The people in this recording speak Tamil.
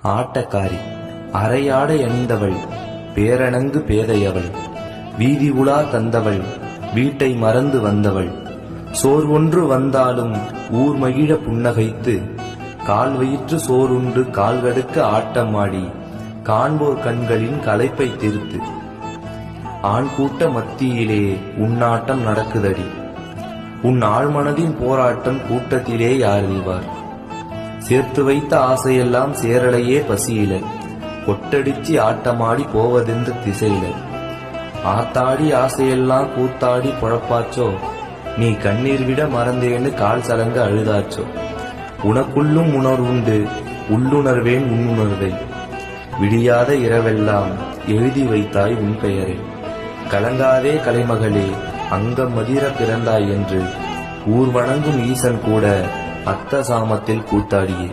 ஆட்டக்காரி அரையாடை அணிந்தவள், பேரணங்கு பேதையவள், வீதி உலா தந்தவள், வீட்டை மறந்து வந்தவள், சோர்வொன்று வந்தாலும் ஊர் மகிழ புன்னகைத்து, கால் வயிற்று சோறுண்டு கால்கடுக்க ஆட்டமாடி, காண்போர் கண்களின் களைப்பை திருத்து. ஆண் கூட்ட மத்தியிலே உன்னாட்டம் நடக்குதடி, உன் ஆழ்மனதின் போராட்டம் கூட்டத்திலே யார் அறிவார்? சேர்த்து வைத்த ஆசையெல்லாம் சேரலையே பசியில, கொட்டடிச்சு ஆட்டமாடி போவதெந்த திசையில. ஆத்தாடி ஆசையெல்லாம் கூத்தாடி பொழப்பாச்சோ, நீ கண்ணீர் விட மறந்தேன்னு கால் சலங்க அழுதாச்சோ. உனக்குள்ளும் உணர்வுண்டு, உள்ளுணர்வேன் உன்னுணர்வை, விடியாத இரவெல்லாம் எழுதி வைத்தாய் உன் பெயரை. கலங்காதே கலைமகளே, அங்கம் மதிர பிறந்தாய் என்று ஊர் வணங்கும் ஈசன் கூட அத்த சாமத்தில் கூத்தாடியே.